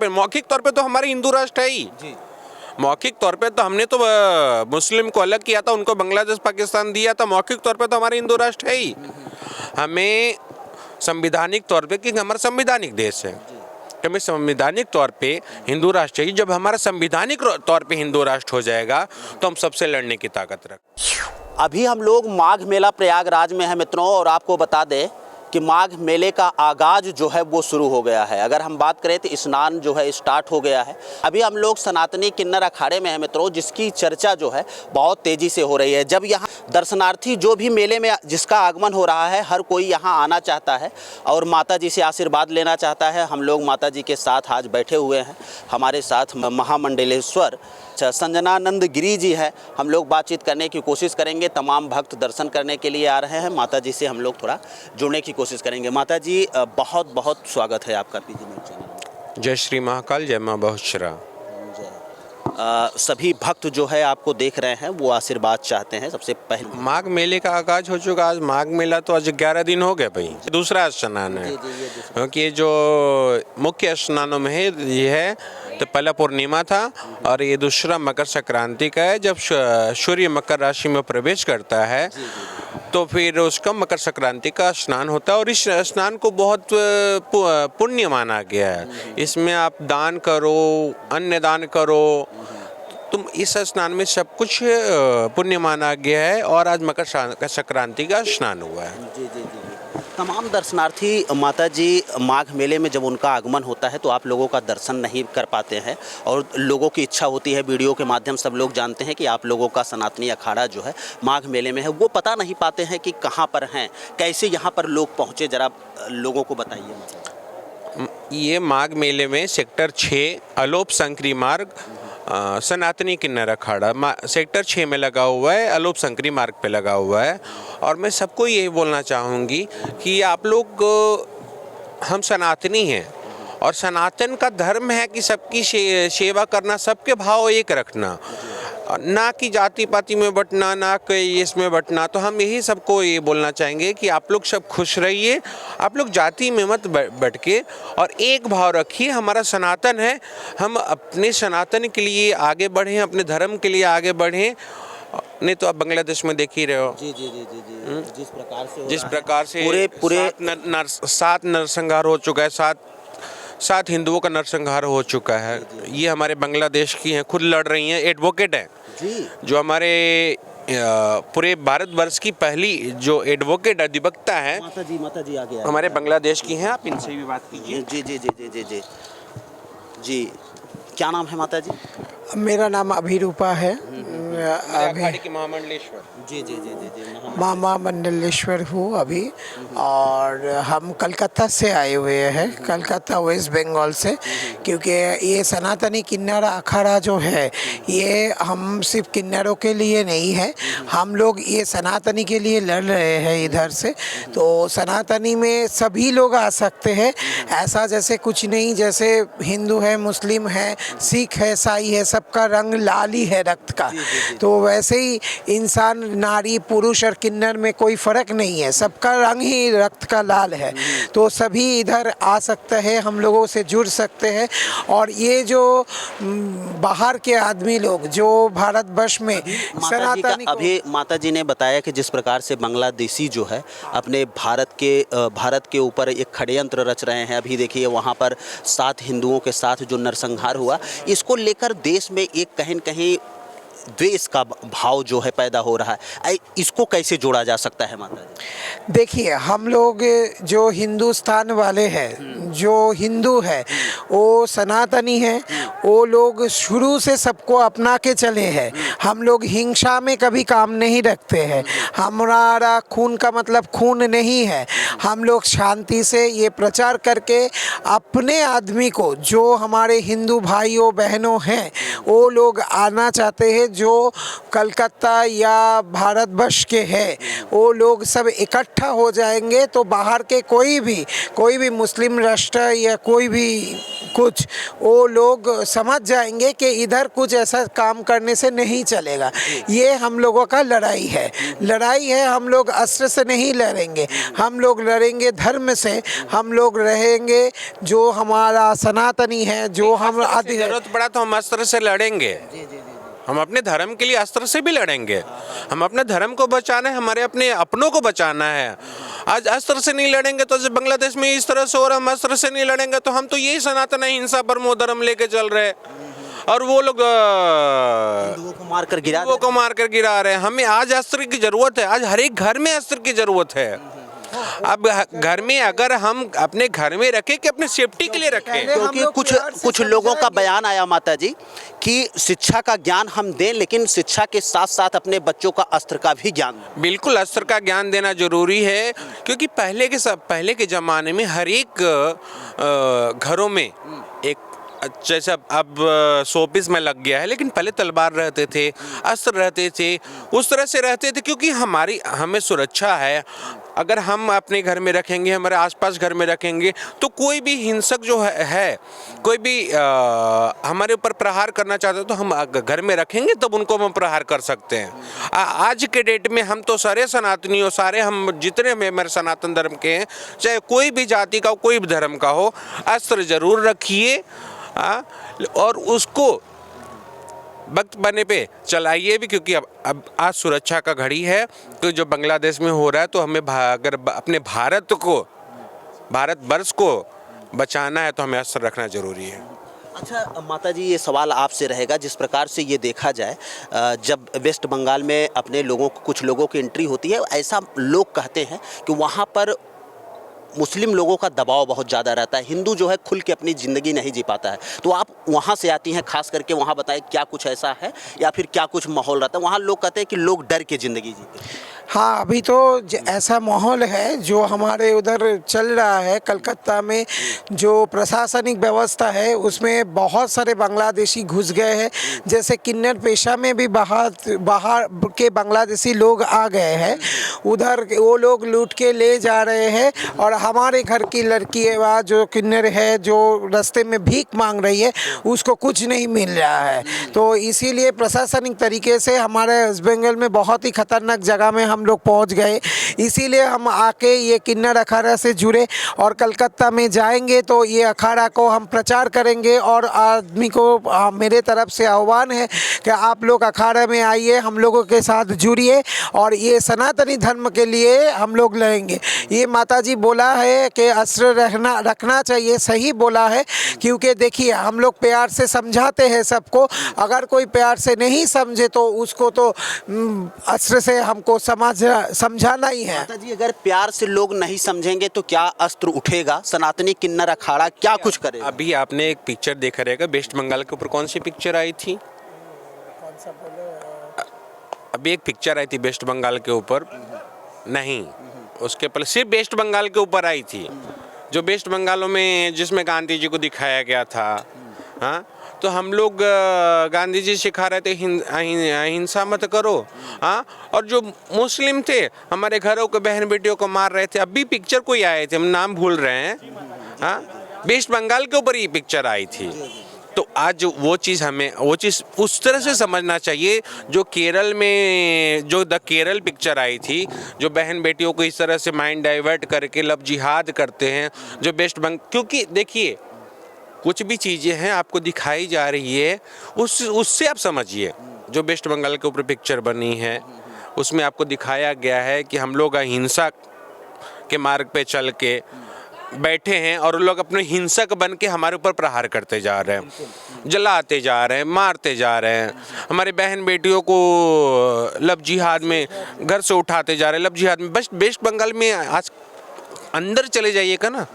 पे, मौखिक तौर पे तो हमारे हिंदू राष्ट्र है ही जी। मौखिक तौर पे तो हमने तो मुस्लिम को अलग किया था, उनको बांग्लादेश पाकिस्तान दिया था। मौखिक तौर पे तो हमारे हिंदू राष्ट्र है ही। हमें संविधानिक तौर पे, क्योंकि हमारा संविधानिक देश है, तो हमें संवैधानिक तौर पे हिंदू राष्ट्र चाहिए। जब हमारा संवैधानिक तौर पे हिंदू राष्ट्र हो जाएगा तो हम सबसे लड़ने की ताकत रख। अभी हम लोग माघ मेला प्रयागराज में है मित्रों, और आपको बता दें कि माघ मेले का आगाज जो है वो शुरू हो गया है। अगर हम बात करें तो स्नान जो है स्टार्ट हो गया है। अभी हम लोग सनातनी किन्नर अखाड़े में है मित्रों, जिसकी चर्चा जो है बहुत तेज़ी से हो रही है। जब यहाँ दर्शनार्थी जो भी मेले में जिसका आगमन हो रहा है, हर कोई यहाँ आना चाहता है और माता जी से आशीर्वाद लेना चाहता है। हम लोग माता जी के साथ आज बैठे हुए हैं। हमारे साथ महामंडलेश्वर संजनानंद गिरी जी है। हम लोग बातचीत करने की कोशिश करेंगे। तमाम भक्त दर्शन करने के लिए आ रहे हैं। माता जी से हम लोग थोड़ा जुड़ने की कोशिश करेंगे। माता जी बहुत बहुत स्वागत है आपका पीजी न्यूज़ चैनल में। जय श्री महाकाल, जय माँ बहुश्रा। सभी भक्त जो है आपको देख रहे हैं, वो आशीर्वाद चाहते हैं। सबसे पहले माघ मेले का आगाज हो चुका। आज माघ मेला तो आज 11 दिन हो गए भाई। दूसरा स्नान है, क्योंकि ये जो मुख्य स्नानों में है ये है, तो पहला पूर्णिमा था और ये दूसरा मकर संक्रांति का है। जब सूर्य मकर राशि में प्रवेश करता है तो फिर उसका मकर संक्रांति का स्नान होता है। और इस स्नान को बहुत पुण्य माना गया है। इसमें आप दान करो, अन्न दान करो, तुम इस स्नान में सब कुछ पुण्य माना गया है। और आज मकर संक्रांति का स्नान हुआ है। जी जी जी। तमाम दर्शनार्थी माता जी माघ मेले में जब उनका आगमन होता है तो आप लोगों का दर्शन नहीं कर पाते हैं, और लोगों की इच्छा होती है, वीडियो के माध्यम सब लोग जानते हैं कि आप लोगों का सनातनी अखाड़ा जो है माघ मेले में है। वो पता नहीं पाते हैं कि कहाँ पर हैं, कैसे यहाँ पर लोग पहुँचे, ज़रा लोगों को बताइए। ये माघ मेले में सेक्टर 6 अलोप संकरी मार्ग सनातनी किन्नर अखाड़ा सेक्टर 6 में लगा हुआ है, अलोप संकरी मार्ग पे लगा हुआ है। और मैं सबको यही बोलना चाहूँगी कि आप लोग, हम सनातनी हैं और सनातन का धर्म है कि सबकी सेवा करना, सबके भाव एक रखना, ना कि जाति पाति में बंटना, ना कि इसमें बंटना। तो हम यही सबको ये बोलना चाहेंगे कि आप लोग सब खुश रहिए, आप लोग जाति में मत बट के, और एक भाव रखिए। हमारा सनातन है, हम अपने सनातन के लिए आगे बढ़ें, अपने धर्म के लिए आगे बढ़ें। नहीं तो आप बांग्लादेश में देख ही रहे हो। जी जी जी जी जी। जिस प्रकार से पूरे 7 नरसंहार हो चुका है, 7 हिंदुओं का नरसंहार हो चुका है। ये हमारे बांग्लादेश की हैं, खुद लड़ रही हैं, एडवोकेट हैं जी, जो हमारे पूरे भारतवर्ष की पहली जो एडवोकेट अधिवक्ता है। माता जी आगे हमारे बांग्लादेश की हैं, आप इनसे भी बात कीजिए। जी जी जी जी जी जी जी। क्या नाम है माता जी? मेरा नाम अभिरूपा है। अखाड़े के महामंडलेश्वर। जी जी जी जी जी। मामा मंडलेश्वर हूँ अभी, और हम कलकत्ता से आए हुए हैं, कलकत्ता वेस्ट बंगाल से। क्योंकि ये सनातनी किन्नर अखाड़ा जो है, ये हम सिर्फ किन्नरों के लिए नहीं है, हम लोग ये सनातनी के लिए लड़ रहे हैं इधर से। तो सनातनी में सभी लोग आ सकते हैं, ऐसा जैसे कुछ नहीं, जैसे हिंदू है, मुस्लिम है, सिख है, ईसाई है, सबका रंग लाल ही है रक्त का। तो वैसे ही इंसान, नारी, पुरुष और किन्नर में कोई फ़र्क नहीं है, सबका रंग ही रक्त का लाल है। तो सभी इधर आ सकते हैं, हम लोगों से जुड़ सकते हैं। और ये जो बाहर के आदमी लोग जो भारतवर्ष में सनातनी, अभी माता जी ने बताया कि जिस प्रकार से बांग्लादेशी जो है अपने भारत के ऊपर एक षड्यंत्र रच रहे हैं। अभी देखिए वहाँ पर 7 हिंदुओं के साथ जो नरसंहार हुआ, इसको लेकर देश में एक कहीं न कहीं द्वेष का भाव जो है पैदा हो रहा है। इसको कैसे जोड़ा जा सकता है माता जी? देखिए, हम लोग जो हिंदुस्तान वाले हैं, जो हिंदू है, वो सनातनी है, वो लोग शुरू से सबको अपना के चले हैं। हम लोग हिंसा में कभी काम नहीं रखते हैं। हमारा खून का मतलब खून नहीं है। हम लोग शांति से ये प्रचार करके अपने आदमी को, जो हमारे हिंदू भाइयों बहनों हैं, वो लोग आना चाहते हैं, जो कलकत्ता या भारतवर्ष के हैं वो लोग सब इकट्ठा हो जाएंगे तो बाहर के कोई भी मुस्लिम राष्ट्र या कोई भी कुछ वो लोग समझ जाएंगे कि इधर कुछ ऐसा काम करने से नहीं चलेगा। ये हम लोगों का लड़ाई है। हम लोग अस्त्र से नहीं लड़ेंगे, हम लोग लड़ेंगे धर्म से। हम लोग रहेंगे जो हमारा सनातनी है, जो हम जरूरत पड़ा तो हम अस्त्र से लड़ेंगे। हम अपने धर्म के लिए अस्त्र से भी लड़ेंगे। हम अपने धर्म को बचाना है, हमारे अपने अपनों को बचाना है। आज अस्त्र से नहीं लड़ेंगे तो बांग्लादेश में इस तरह से हो रहा, हम अस्त्र से नहीं लड़ेंगे तो हम तो यही सनातन हिंसा परमो धर्म लेके चल रहे और वो लोग हिंदुओं को मार कर गिरा रहे हैं। हमें आज अस्त्र की जरूरत है, आज हर एक घर में अस्त्र की जरूरत है। अब घर में अगर हम अपने घर में रखें कि अपने सेफ्टी के लिए रखें, क्योंकि कुछ लोगों का बयान आया माता जी कि शिक्षा का ज्ञान हम दें लेकिन शिक्षा के साथ साथ अपने बच्चों का अस्त्र का भी ज्ञान दें। बिल्कुल अस्त्र का ज्ञान देना जरूरी है, क्योंकि पहले के ज़माने में हर एक घरों में एक जैसे अब शोपीस में लग गया है, लेकिन पहले तलवार रहते थे, अस्त्र रहते थे, उस तरह से रहते थे क्योंकि हमें सुरक्षा है। अगर हम अपने घर में रखेंगे, हमारे आसपास घर में रखेंगे तो कोई भी हिंसक जो है कोई भी हमारे ऊपर प्रहार करना चाहते तो हम घर में रखेंगे तब उनको हम प्रहार कर सकते हैं। आज के डेट में हम तो सारे सनातनियों, सारे हम जितने हमारे सनातन धर्म के हैं, चाहे कोई भी जाति का हो, कोई भी धर्म का हो, अस्त्र जरूर रखिए और उसको वक्त बने पे चलाइए भी, क्योंकि अब आज सुरक्षा का घड़ी है। तो जो बांग्लादेश में हो रहा है तो हमें अगर अपने भारतवर्ष को बचाना है तो हमें अस्त्र रखना जरूरी है। अच्छा माता जी, ये सवाल आपसे रहेगा, जिस प्रकार से ये देखा जाए जब वेस्ट बंगाल में अपने कुछ लोगों की एंट्री होती है, ऐसा लोग कहते हैं कि वहाँ पर मुस्लिम लोगों का दबाव बहुत ज़्यादा रहता है, हिंदू जो है खुल के अपनी ज़िंदगी नहीं जी पाता है। तो आप वहाँ से आती हैं, खास करके वहाँ बताएं क्या कुछ ऐसा है या फिर क्या कुछ माहौल रहता है वहाँ? लोग कहते हैं कि लोग डर के ज़िंदगी जीते हैं। हाँ, अभी तो ऐसा माहौल है जो हमारे उधर चल रहा है। कलकत्ता में जो प्रशासनिक व्यवस्था है उसमें बहुत सारे बांग्लादेशी घुस गए हैं। जैसे किन्नर पेशा में भी बाहर के बांग्लादेशी लोग आ गए हैं, उधर वो लोग लूट के ले जा रहे हैं। और हमारे घर की लड़की है जो किन्नर है, जो रास्ते में भीख मांग रही है, उसको कुछ नहीं मिल रहा है। तो इसीलिए प्रशासनिक तरीके से हमारे वेस्ट बंगाल में बहुत ही खतरनाक जगह में हम लोग पहुंच गए। इसीलिए हम आके ये किन्नर अखाड़ा से जुड़े और कलकत्ता में जाएंगे तो ये अखाड़ा को हम प्रचार करेंगे। और आदमी को मेरे तरफ से आह्वान है कि आप लोग अखाड़ा में आइए, हम लोगों के साथ जुड़िए और ये सनातनी धर्म के लिए हम लोग लड़ेंगे। ये माता जी बोला है कि अस्त्र रखना चाहिए, सही बोला है, क्योंकि देखिए हम लोग प्यार से समझाते हैं सबको। अगर कोई प्यार से नहीं समझे तो उसको तो अस्त्र से हमको समझाना ही है। माता जी, अगर प्यार से लोग नहीं समझेंगे तो क्या अस्त्र उठेगा? सनातनी किन्नर अखाड़ा क्या कुछ करेगा? अभी आपने एक पिक्चर देखा रहेगा, वेस्ट बंगाल के ऊपर कौन सी पिक्चर आई थी? कौन सा बोले? अभी एक पिक्चर आई थी वेस्ट बंगाल के ऊपर, नहीं उसके पहले सिर्फ वेस्ट बंगाल के ऊपर आई थी, जो वेस्ट बंगालों में जिसमें गांधी जी को दिखाया गया था। हाँ, तो हम लोग गांधी जी सिखा रहे थे हिंसा मत करो। हाँ, और जो मुस्लिम थे हमारे घरों के बहन बेटियों को मार रहे थे। अभी पिक्चर कोई आए थे, हम नाम भूल रहे हैं। हाँ, वेस्ट बंगाल के ऊपर ये पिक्चर आई थी। तो आज वो चीज़ उस तरह से समझना चाहिए। जो केरल में जो द केरल पिक्चर आई थी, जो बहन बेटियों को इस तरह से माइंड डाइवर्ट करके लव जिहाद करते हैं, जो क्योंकि देखिए कुछ भी चीज़ें हैं आपको दिखाई जा रही है, उससे आप समझिए। जो वेस्ट बंगाल के ऊपर पिक्चर बनी है उसमें आपको दिखाया गया है कि हम लोग अहिंसा के मार्ग पे चल के बैठे हैं और लोग अपने हिंसक बन के हमारे ऊपर प्रहार करते जा रहे हैं, जलाते जा रहे हैं, मारते जा रहे हैं। हमारे बहन बेटियों को लव जिहाद में घर से उठाते जा रहे हैं, लव जिहाद में। बस वेस्ट बंगाल में आज अंदर चले जाइएगा ना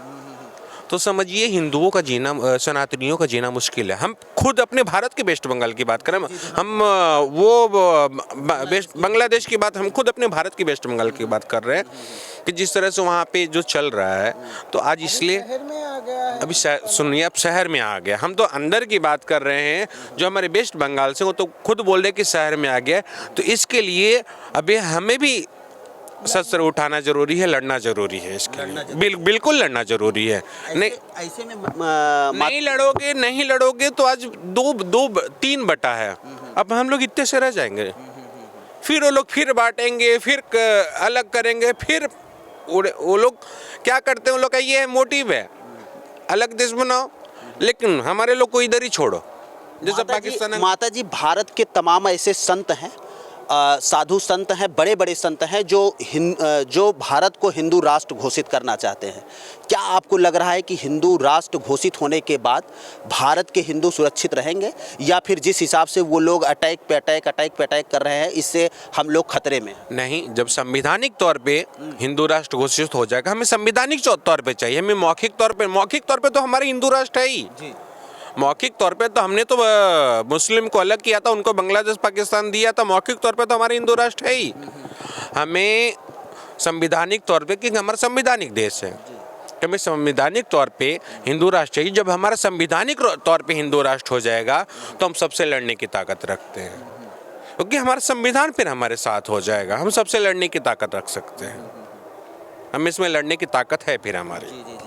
तो समझिए हिंदुओं का जीना, सनातनियों का जीना मुश्किल है। हम खुद अपने भारत के वेस्ट बंगाल की बात करें, हम वेस्ट बांग्लादेश की बात, हम खुद अपने भारत की वेस्ट बंगाल की बात कर रहे हैं कि जिस तरह से वहाँ पे जो चल रहा है, तो आज इसलिए शहर में आ गया है। अभी सुनिए, अब शहर में आ गया। हम तो अंदर की बात कर रहे हैं, जो हमारे वेस्ट बंगाल से, वो तो खुद बोल रहे कि शहर में आ गया। तो इसके लिए अभी हमें भी शस्त्र उठाना जरूरी है, लड़ना जरूरी है इसके लिए। बिल्कुल लड़ना जरूरी है। नहीं, ऐसे में नहीं लड़ोगे तो आज 2-3 बटा है। अब हम लोग इतने से रह जाएंगे, फिर वो लोग फिर बांटेंगे, फिर अलग करेंगे, फिर वो लोग क्या करते हैं, उन लोग का ये मोटिव है अलग देश बनाओ, लेकिन हमारे लोग को इधर ही छोड़ो। जैसे पाकिस्तान। माता जी, भारत के तमाम ऐसे संत हैं, साधु संत हैं, बड़े बड़े संत हैं जो भारत को हिंदू राष्ट्र घोषित करना चाहते हैं। क्या आपको लग रहा है कि हिंदू राष्ट्र घोषित होने के बाद भारत के हिंदू सुरक्षित रहेंगे, या फिर जिस हिसाब से वो लोग अटैक पे अटैक कर रहे हैं, इससे हम लोग खतरे में? नहीं, जब संवैधानिक तौर पे हिंदू राष्ट्र घोषित हो जाएगा, हमें संवैधानिक तौर पे चाहिए। हमें मौखिक तौर पे तो हमारे हिंदू राष्ट्र है ही। मौखिक तौर पे तो हमने तो मुस्लिम को अलग किया था, उनको बांग्लादेश पाकिस्तान दिया था। मौखिक तौर पे तो हमारे हिंदू राष्ट्र है ही। हमें संवैधानिक तौर पे, क्योंकि हमारा संवैधानिक देश है, तो हमें संवैधानिक तौर पे हिंदू राष्ट्र चाहिए। जब हमारा संवैधानिक तौर पे हिंदू राष्ट्र हो जाएगा तो हम सबसे लड़ने की ताकत रखते हैं, क्योंकि हमारा संविधान फिर हमारे साथ हो जाएगा। हम सबसे लड़ने की ताकत रख सकते हैं, हम इसमें लड़ने की ताकत है फिर हमारी।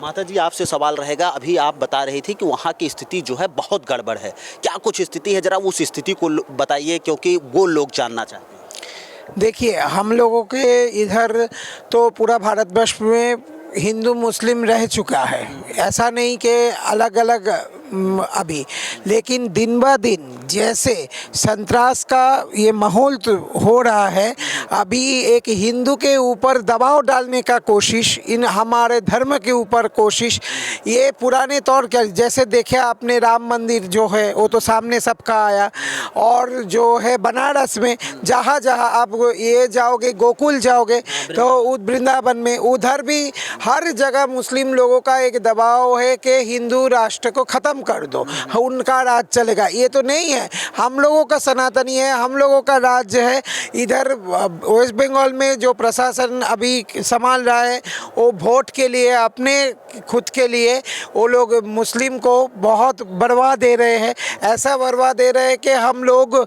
माता जी, आपसे सवाल रहेगा, अभी आप बता रही थी कि वहाँ की स्थिति जो है बहुत गड़बड़ है। क्या कुछ स्थिति है, जरा उस स्थिति को बताइए, क्योंकि वो लोग जानना चाहते हैं। देखिए, हम लोगों के इधर तो पूरा भारतवर्ष में हिंदू मुस्लिम रह चुका है, ऐसा नहीं कि अलग अलग अभी, लेकिन दिन ब दिन जैसे संतरास का ये माहौल तो हो रहा है, अभी एक हिंदू के ऊपर दबाव डालने का कोशिश, इन हमारे धर्म के ऊपर कोशिश, ये पुराने तौर के जैसे देखे आपने राम मंदिर जो है वो तो सामने सबका आया, और जो है बनारस में जहाँ जहाँ आप ये जाओगे, गोकुल जाओगे तो वृंदावन में, उधर भी हर जगह मुस्लिम लोगों का एक दबाव है कि हिंदू राष्ट्र को ख़त्म कर दो, उनका राज चलेगा। ये तो नहीं है, हम लोगों का सनातनी है, हम लोगों का राज्य है। इधर वेस्ट बंगाल में जो प्रशासन अभी संभाल रहा है, वो वोट के लिए, अपने खुद के लिए वो लोग मुस्लिम को बहुत बढ़वा दे रहे हैं। ऐसा बढ़वा दे रहे हैं कि हम लोग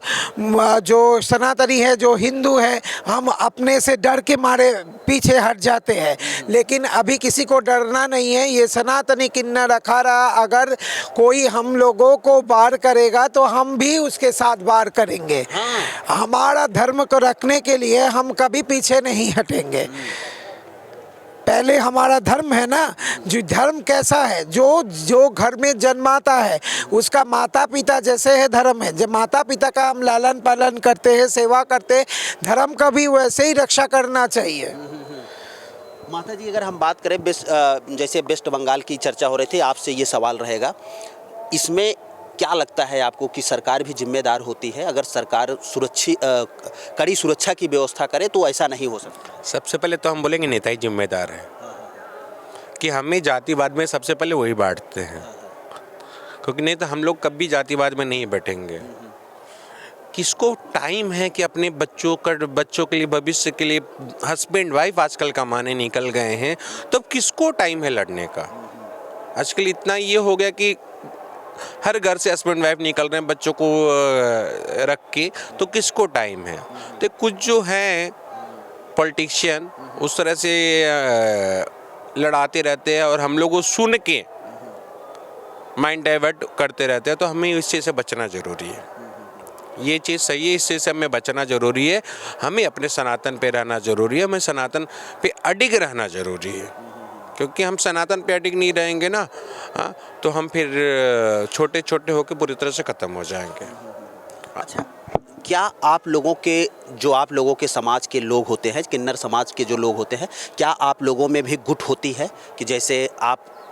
जो सनातनी है, जो हिंदू है, हम अपने से डर के मारे पीछे हट जाते हैं। लेकिन अभी किसी को डरना नहीं है। ये सनातनी किन्नर अखाड़ा अगर कोई हम लोगों को वार करेगा तो हम भी उसके साथ वार करेंगे। हमारा धर्म को रखने के लिए हम कभी पीछे नहीं हटेंगे। पहले हमारा धर्म है ना, जो धर्म कैसा है, जो घर में जन्माता है उसका माता पिता जैसे है धर्म है। जब माता पिता का हम लालन पालन करते हैं, सेवा करते हैं, धर्म का भी वैसे ही रक्षा करना चाहिए। माता जी, अगर हम बात करें जैसे वेस्ट बंगाल की चर्चा हो रही थी, आपसे ये सवाल रहेगा, इसमें क्या लगता है आपको कि सरकार भी जिम्मेदार होती है? अगर सरकार कड़ी सुरक्षा की व्यवस्था करे तो ऐसा नहीं हो सकता। सबसे पहले तो हम बोलेंगे नेता ही जिम्मेदार है, कि हमें जातिवाद में सबसे पहले वही बांटते हैं, क्योंकि नहीं तो हम लोग कभी जातिवाद में नहीं बैठेंगे। किसको टाइम है कि अपने बच्चों के लिए, भविष्य के लिए, हस्बैंड वाइफ आजकल कमाने निकल गए हैं, तो किसको टाइम है लड़ने का? आजकल इतना ये हो गया कि हर घर से हस्बैंड वाइफ निकल रहे हैं बच्चों को रख के, तो किसको टाइम है? तो कुछ जो है पॉलिटिशियन उस तरह से लड़ाते रहते हैं और हम लोग को सुन के माइंड डाइवर्ट करते रहते हैं। तो हमें इस चीज़ से बचना ज़रूरी है। ये चीज़ सही है, इस चीज़ से हमें बचना ज़रूरी है। हमें अपने सनातन पे रहना ज़रूरी है, हमें सनातन पे अडिग रहना ज़रूरी है, क्योंकि हम सनातन पे अडिग नहीं रहेंगे ना, तो हम फिर छोटे छोटे होकर पूरी तरह से ख़त्म हो जाएंगे। अच्छा, क्या आप लोगों के समाज के लोग होते हैं, किन्नर समाज के जो लोग होते हैं, क्या आप लोगों में भी गुट होती है कि जैसे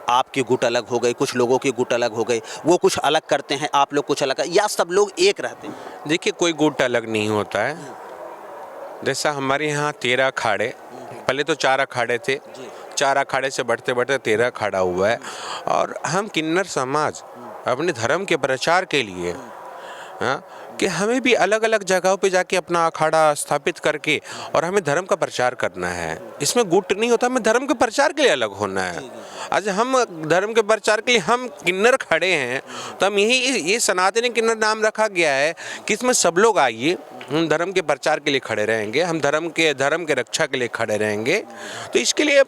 आपकी गुट अलग हो गई, कुछ लोगों की गुट अलग हो गई, वो कुछ अलग करते हैं, आप लोग कुछ अलग, या सब लोग एक रहते हैं? देखिए, कोई गुट अलग नहीं होता है। जैसा हमारे यहाँ 13 अखाड़े, पहले तो 4 अखाड़े थे, 4 अखाड़े से बढ़ते बढ़ते 13 अखाड़ा हुआ है। और हम किन्नर समाज अपने धर्म के प्रचार के लिए कि हमें भी अलग अलग जगहों पे जाके अपना अखाड़ा स्थापित करके और हमें धर्म का प्रचार करना है। इसमें गुट नहीं होता, हमें धर्म के प्रचार के लिए अलग होना है। आज हम धर्म के प्रचार के लिए हम किन्नर खड़े हैं, तो हम ये सनातनी किन्नर नाम रखा गया है कि इसमें सब लोग आइए, हम धर्म के प्रचार के लिए खड़े रहेंगे, हम धर्म के रक्षा के लिए खड़े रहेंगे। तो इसके लिए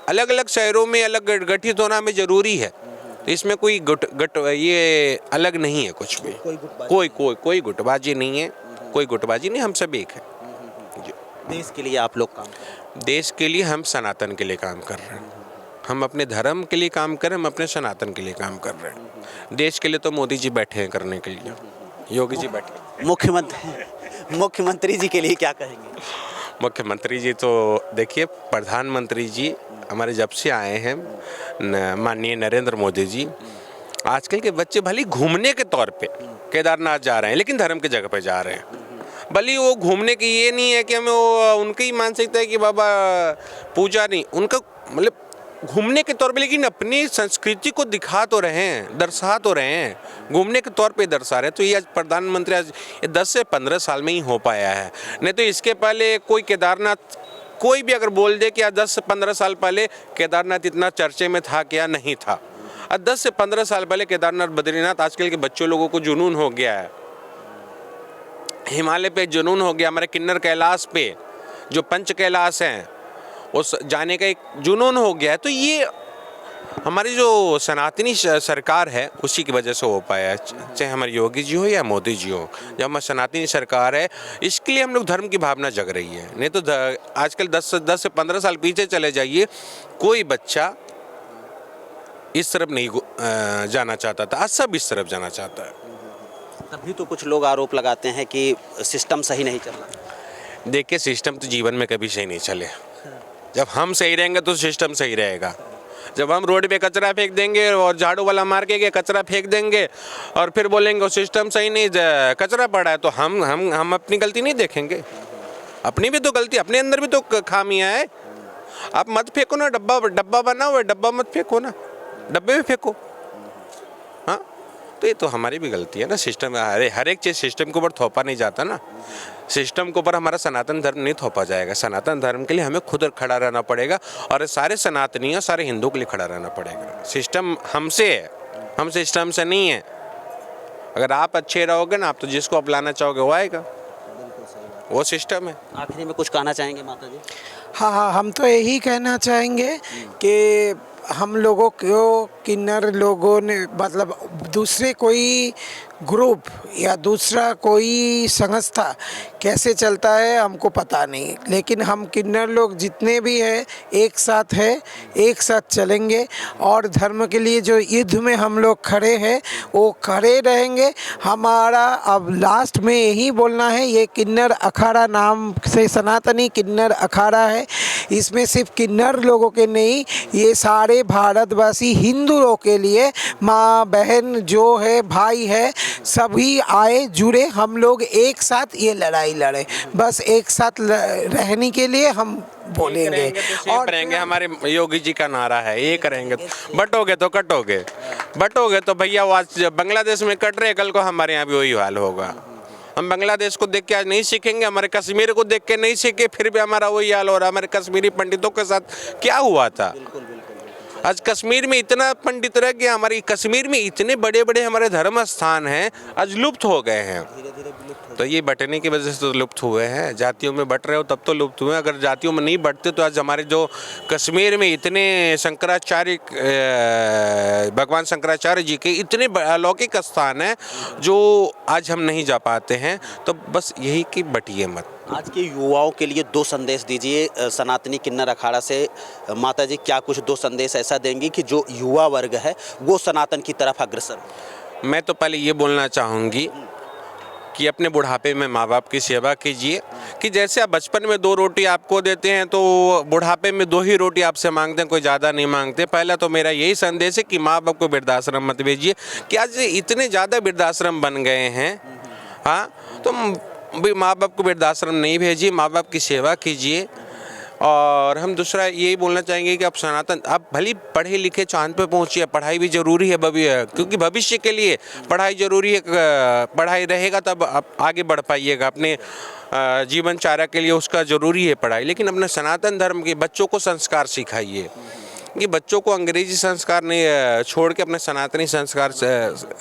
अलग अलग शहरों में अलग गठित होना हमें ज़रूरी है। तो इसमें कोई गुट ये अलग नहीं है कुछ भी, कोई गुटबाजी नहीं है, कोई गुटबाजी नहीं, हम सब एक है। देश के लिए आप लोग काम कर रहे हैं? देश के लिए हम सनातन के लिए काम कर रहे हैं, हम अपने धर्म के लिए काम कर रहे हैं, हम अपने सनातन के लिए काम कर रहे हैं। देश के लिए तो मोदी जी बैठे हैं करने के लिए, योगी जी बैठे। मुख्यमंत्री जी के लिए क्या कहेंगे? मुख्यमंत्री जी तो देखिए, प्रधानमंत्री जी हमारे जब से आए हैं माननीय नरेंद्र मोदी जी, आजकल के बच्चे भले घूमने के तौर पे केदारनाथ जा रहे हैं, लेकिन धर्म की जगह पे जा रहे हैं। भले वो घूमने की ये नहीं है कि हमें वो उनकी मानसिकता है कि बाबा पूजा नहीं, उनका मतलब घूमने के तौर पे, लेकिन अपनी संस्कृति को दिखा तो रहे हैं, दर्शा तो रहे हैं, घूमने के तौर पे दर्शा रहे हैं। तो ये आज प्रधानमंत्री आज 10 से 15 साल में ही हो पाया है। नहीं तो इसके पहले कोई केदारनाथ कोई भी अगर बोल दे कि आज 10 से 15 साल पहले केदारनाथ इतना चर्चे में था क्या, नहीं था। आज 10 से 15 साल पहले केदारनाथ बद्रीनाथ आजकल के बच्चों लोगों को जुनून हो गया है। हिमालय पे जुनून हो गया, हमारे किन्नर कैलाश पे जो पंच कैलाश हैं उस जाने का एक जुनून हो गया है। तो ये हमारी जो सनातनी सरकार है उसी की वजह से हो पाया है, चाहे हमारे योगी जी हो या मोदी जी हो। जब हमारी सनातनी सरकार है, इसके लिए हम लोग धर्म की भावना जग रही है। नहीं तो आजकल 10 से 15 साल पीछे चले जाइए, कोई बच्चा इस तरफ नहीं जाना चाहता था, आज सब इस तरफ जाना चाहता है। तभी तो कुछ लोग आरोप लगाते हैं कि सिस्टम सही नहीं चल रहा। देखिए, सिस्टम तो जीवन में कभी सही नहीं चले। जब हम सही रहेंगे तो सिस्टम सही रहेगा। जब हम रोड पे कचरा फेंक देंगे और झाड़ू वाला मार के कचरा फेंक देंगे और फिर बोलेंगे सिस्टम सही नहीं, कचरा पड़ा है, तो हम अपनी गलती नहीं देखेंगे। अपनी भी तो गलती, अपने अंदर भी तो खामियां है। आप मत फेंको ना, डब्बा बना हुआ है, डब्बा मत फेंको ना, डब्बे में फेंको। हाँ, तो ये तो हमारी भी गलती है ना। सिस्टम हर एक चीज़ सिस्टम के ऊपर थोपा नहीं जाता ना। सिस्टम के ऊपर हमारा सनातन धर्म नहीं थोपा जाएगा। सनातन धर्म के लिए हमें खुद खड़ा रहना पड़ेगा और सारे सनातनी और सारे हिंदुओं के लिए खड़ा रहना पड़ेगा। सिस्टम हमसे है, हम सिस्टम से नहीं है। अगर आप अच्छे रहोगे ना, आप तो जिसको अपनाना चाहोगे वो आएगा, वो सिस्टम है। आखिरी में कुछ कहना चाहेंगे माता जी? हाँ, हम तो यही कहना चाहेंगे कि हम लोगों को किन्नर लोगों ने मतलब दूसरे कोई ग्रुप या दूसरा कोई संस्था कैसे चलता है हमको पता नहीं, लेकिन हम किन्नर लोग जितने भी हैं एक साथ है, एक साथ चलेंगे और धर्म के लिए जो युद्ध में हम लोग खड़े हैं वो खड़े रहेंगे। हमारा अब लास्ट में यही बोलना है, ये किन्नर अखाड़ा नाम से सनातनी किन्नर अखाड़ा है। इसमें सिर्फ किन्नर लोगों के नहीं, ये सारे भारतवासी हिंदुओं के लिए, माँ बहन जो है भाई है, सभी आए जुड़े, हम लोग एक साथ ये लड़ाई लड़े। बस एक साथ रहने के लिए हम बोलेंगे और रहेंगे। हमारे योगी जी का नारा है, ये करेंगे। बटोगे तो कटोगे, बटोगे तो भैया वो आज बांग्लादेश में कट रहे, कल को हमारे यहाँ भी वही हाल होगा। हम बांग्लादेश को देख के आज नहीं सीखेंगे, हमारे कश्मीर को देख के नहीं सीखे, फिर भी हमारा वही हाल हो रहा है। हमारे कश्मीरी पंडितों के साथ क्या हुआ था? आज कश्मीर में इतना पंडित रह गया, हमारी कश्मीर में इतने बड़े बड़े हमारे धर्म स्थान हैं, आज लुप्त हो गए हैं। तो ये बंटने की वजह से तो लुप्त हुए हैं। जातियों में बंट रहे हो तब तो लुप्त हुए। अगर जातियों में नहीं बंटते तो आज हमारे जो कश्मीर में इतने शंकराचार्य, भगवान शंकराचार्य जी के इतने अलौकिक स्थान हैं जो आज हम नहीं जा पाते हैं। तो बस यही कि बटिए मत। आज के युवाओं के लिए 2 संदेश दीजिए सनातनी किन्नर अखाड़ा से। माता जी क्या कुछ 2 संदेश ऐसा देंगी कि जो युवा वर्ग है वो सनातन की तरफ अग्रसर हो? मैं तो पहले ये बोलना चाहूँगी कि अपने बुढ़ापे में माँ बाप की सेवा कीजिए। कि जैसे आप बचपन में 2 रोटी आपको देते हैं तो बुढ़ापे में 2 ही रोटी आपसे मांगते हैं, कोई ज़्यादा नहीं मांगते। पहला तो मेरा यही संदेश है कि माँ बाप को वृद्धाश्रम मत भेजिए। कि आज इतने ज़्यादा वृद्धाश्रम बन गए हैं, हाँ, तो भी माँ बाप को वृद्धाश्रम नहीं भेजिए, माँ बाप की सेवा कीजिए। और हम दूसरा यही बोलना चाहेंगे कि आप सनातन, आप भले पढ़े लिखे चांद पे पहुंचिए, पढ़ाई भी ज़रूरी है क्योंकि भविष्य के लिए पढ़ाई ज़रूरी है। पढ़ाई रहेगा तब आप आगे बढ़ पाइएगा, अपने जीवनचार्य के लिए उसका ज़रूरी है पढ़ाई। लेकिन अपने सनातन धर्म के बच्चों को संस्कार सिखाइए, कि बच्चों को अंग्रेजी संस्कार नहीं छोड़ के अपने सनातनी संस्कार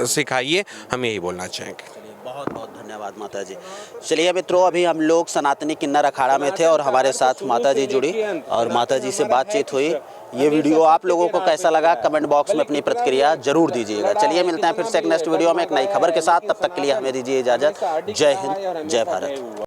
सिखाइए, हम यही बोलना चाहेंगे। बहुत बहुत धन्यवाद माता जी। चलिए मित्रों, अभी हम लोग सनातनी किन्नर अखाड़ा में थे और हमारे साथ माता जी जुड़ी और माता जी से बातचीत हुई। ये वीडियो आप लोगों को कैसा लगा कमेंट बॉक्स में अपनी प्रतिक्रिया जरूर दीजिएगा। चलिए मिलते हैं फिर से एक नेक्स्ट वीडियो में एक नई खबर के साथ, तब तक के लिए हमें दीजिए इजाज़त। जय हिंद, जय भारत।